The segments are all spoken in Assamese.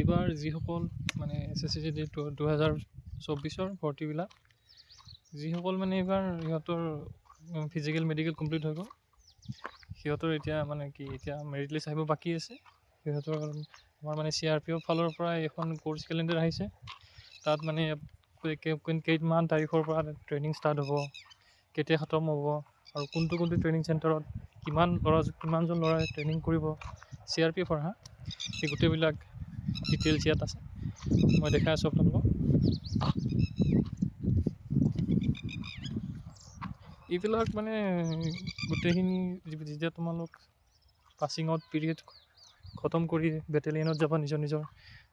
এইবাৰ যিসকল মানে SSC 2024 ভৰ্তিবিলাক যিসকল মানে এইবাৰ সিহঁতৰ ফিজিকেল মেডিকেল কমপ্লিট হৈ গ'ল, সিহঁতৰ এতিয়া মানে কি এতিয়া মেৰিট লিষ্ট আহিব বাকী আছে। সিহঁতৰ আমাৰ মানে CRPF ফালৰ পৰা এখন কোৰ্চ কেলেণ্ডাৰ আহিছে। তাত মানে কেইমান তাৰিখৰ পৰা ট্ৰেইনিং ষ্টাৰ্ট হ'ব, কেতিয়া খতম হ'ব, আৰু কোনটো ট্ৰেইনিং চেণ্টাৰত কিমানজন ল'ৰাই ট্ৰেইনিং কৰিব, CRPFৰ এই গোটেইবিলাক ডিটেইলছ ইয়াত আছে। মই দেখাই আছোঁ আপোনালোকক। এইবিলাক মানে গোটেইখিনি যেতিয়া তোমালোক পাছিং আউট পিৰিয়ড খতম কৰি বেটেলিয়নত যাবা নিজৰ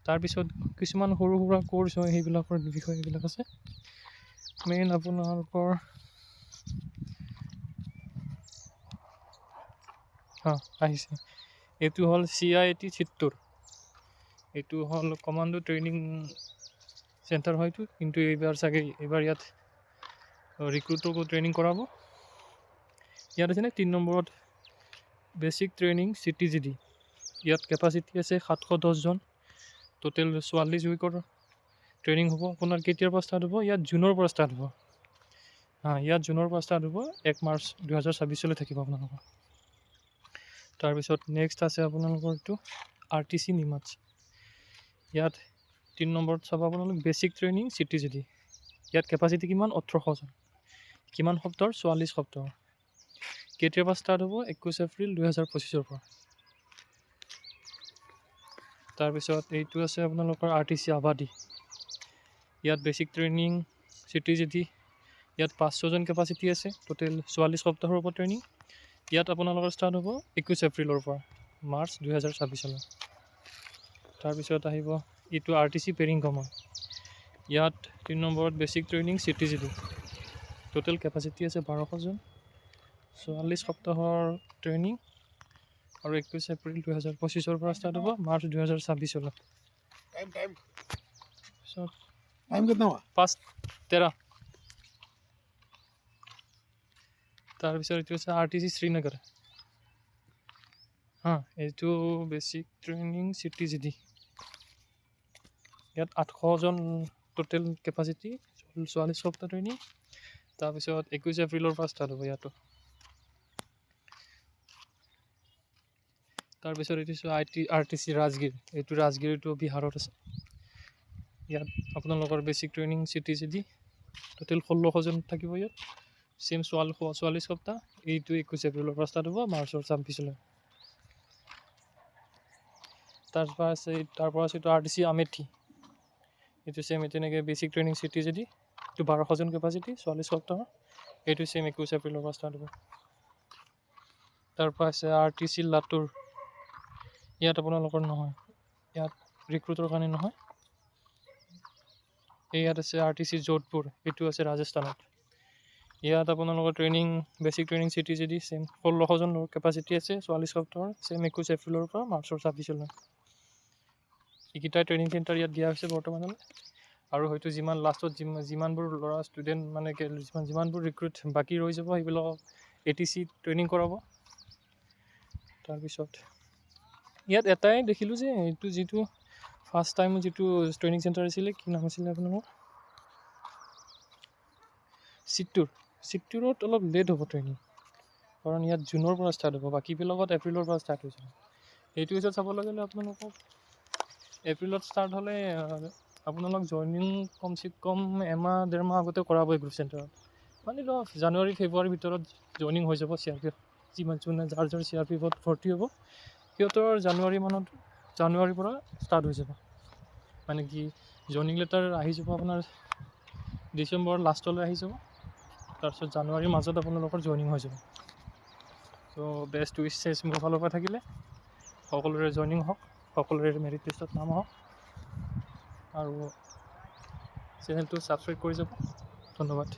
তাৰপিছত কিছুমান সৰু সুৰা কোৰ্চ হয়, সেইবিলাকৰ বিষয়ে এইবিলাক আছে। মেইন আপোনালোকৰ আহিছে, এইটো হ'ল CIT চিত্তুৰ। এইটো হ'ল কমাণ্ডো ট্ৰেইনিং চেণ্টাৰ হয়তো, কিন্তু এইবাৰ ইয়াত ৰিক্ৰুটকো ট্ৰেইনিং কৰাব। ইয়াত আছে 3 নম্বৰত বেচিক ট্ৰেইনিং CTGD। ইয়াত কেপাচিটি আছে 710 জন। টোটেল 44 উইকৰ ট্ৰেইনিং হ'ব। আপোনাৰ কেতিয়াৰ পৰা ষ্টাৰ্ট হ'ব? ইয়াত জুনৰ পৰা ষ্টাৰ্ট হ'ব। ইয়াত জুনৰ পৰা ষ্টাৰ্ট হ'ব, 1 মাৰ্চ 2026 থাকিব আপোনালোকৰ। তাৰপিছত নেক্সট আছে আপোনালোকৰ এইটো RTC নিমাচ। ইয়াত 3 নম্বৰত চাব আপোনালোক বেচিক ট্ৰেইনিং CTGD। ইয়াত কেপাচিটি কিমান? 1800 জন। কিমান সপ্তাহৰ? 44 সপ্তাহৰ। কেতিয়াৰ পৰা ষ্টাৰ্ট হ'ব? 21 এপ্ৰিল 2025 পৰা। তাৰপিছত এইটো আছে আপোনালোকৰ RTC আবাদী। ইয়াত বেচিক ট্ৰেইনিং CTGD। ইয়াত 500 জন কেপাচিটি আছে। টোটেল 44 সপ্তাহৰ ওপৰত ট্ৰেইনিং। ইয়াত আপোনালোকৰ ষ্টাৰ্ট হ'ব 21 এপ্ৰিলৰ পৰা মাৰ্চ 2026। তাৰপিছত আহিব এইটো RTC পেৰিংকমা। ইয়াত 3 নম্বৰত basic training CTGD। Total capacity আছে 1200 জন। 44 সপ্তাহৰ ট্ৰেইনিং আৰু 21 এপ্ৰিল 2025 পৰা ষ্টাৰ্ট হ'ব মাৰ্চ 2026। टाइम कितना हुआ? 5:13। তাৰপিছত এইটো আছে RTC শ্ৰীনগৰ। এইটো বেচিক ট্ৰেইনিং CTGD। ইয়াত 800 জন টোটেল কেপাচিটি, 44 সপ্তাহ ট্ৰেইনিং। তাৰপিছত 21 এপ্ৰিলৰ পৰা ষ্টাৰ্ট হ'ব ইয়াতো। তাৰপিছত এইটো RTC ৰাজগিৰ। এইটো ৰাজগিৰটো বিহাৰত আছে। ইয়াত আপোনালোকৰ বেচিক ট্ৰেইনিং CTGD। টোটেল 1600 জন থাকিব ইয়াত। চেম 44 সপ্তাহ। এইটো 21 এপ্ৰিলৰ পৰা ষ্টাৰ্ট হ'ব মাৰ্চৰ 26। তাৰপৰা আছে এইটো RTC আমেথি। এইটো চেম তেনেকৈ বেচিক ট্ৰেইনিং CTGD। এইটো 1200 জন কেপাচিটি, 44 সপ্তাহৰ। এইটো চেম 21 এপ্ৰিলৰ পৰা ষ্টাৰ্ট হ'ব। তাৰপৰা আছে RTC লাটুৰ। ইয়াত আপোনালোকৰ নহয়, ইয়াত ৰিক্ৰুটৰ কাৰণে নহয়। ইয়াত আছে RTC যোধপুৰ। এইটো আছে ৰাজস্থানত। ইয়াত আপোনালোকৰ বেচিক ট্ৰেইনিং CTGD চেম 1600 জন কেপাচিটি আছে, 44 সপ্তাহৰ। চেম 21 এপ্ৰিলৰ পৰা মাৰ্চৰ 26। এইকেইটা ট্ৰেইনিং চেণ্টাৰ ইয়াত দিয়া হৈছে বৰ্তমানলৈ। আৰু হয়তো লাষ্টত যিমানবোৰ ল'ৰা ষ্টুডেণ্ট মানে যিমানবোৰ ৰিক্ৰুট বাকী ৰৈ যাব, সেইবিলাকক ATC ট্ৰেইনিং কৰাব। তাৰপিছত ইয়াত এটাই দেখিলোঁ যে এইটো যিটো ফাৰ্ষ্ট টাইম যিটো ট্ৰেইনিং চেণ্টাৰ আছিলে, কি নাম আছিলে আপোনালোকৰ? চিত্তুৰত অলপ লেট হ'ব ট্ৰেইনিং, কাৰণ ইয়াত জুনৰ পৰা ষ্টাৰ্ট হ'ব, বাকীবিলাকত এপ্ৰিলৰ পৰা ষ্টাৰ্ট হৈছে। সেইটো হিচাপত চাবলৈ গ'লে আপোনালোকক এপ্ৰিলত ষ্টাৰ্ট হ'লে আপোনালোক জইনিং কমচে কম এমাহ 1.5 মাহ আগতে কৰাব এই গ্ৰুপ চেণ্টাৰত। মানে জানুৱাৰী ফেব্ৰুৱাৰীৰ ভিতৰত জইনিং হৈ যাব CRPF। যাৰ CRPFত ভৰ্তি হ'ব, সিহঁতৰ জানুৱাৰীৰ পৰা ষ্টাৰ্ট হৈ যাব। মানে কি জইনিং লেটাৰ আহি যাব আপোনাৰ ডিচেম্বৰৰ লাষ্টলৈ আহি যাব। তাৰপিছত জানুৱাৰীৰ মাজত আপোনালোকৰ জইনিং হৈ যাব। ত' বেষ্ট উইচেছ মোৰ ফালৰ পৰা থাকিলে। সকলোৰে জইনিং হওক, সকলোৰে মেৰিট লিষ্টত নাম আহক, আৰু চেনেলটো ছাবস্ক্ৰাইব কৰি যাব। ধন্যবাদ।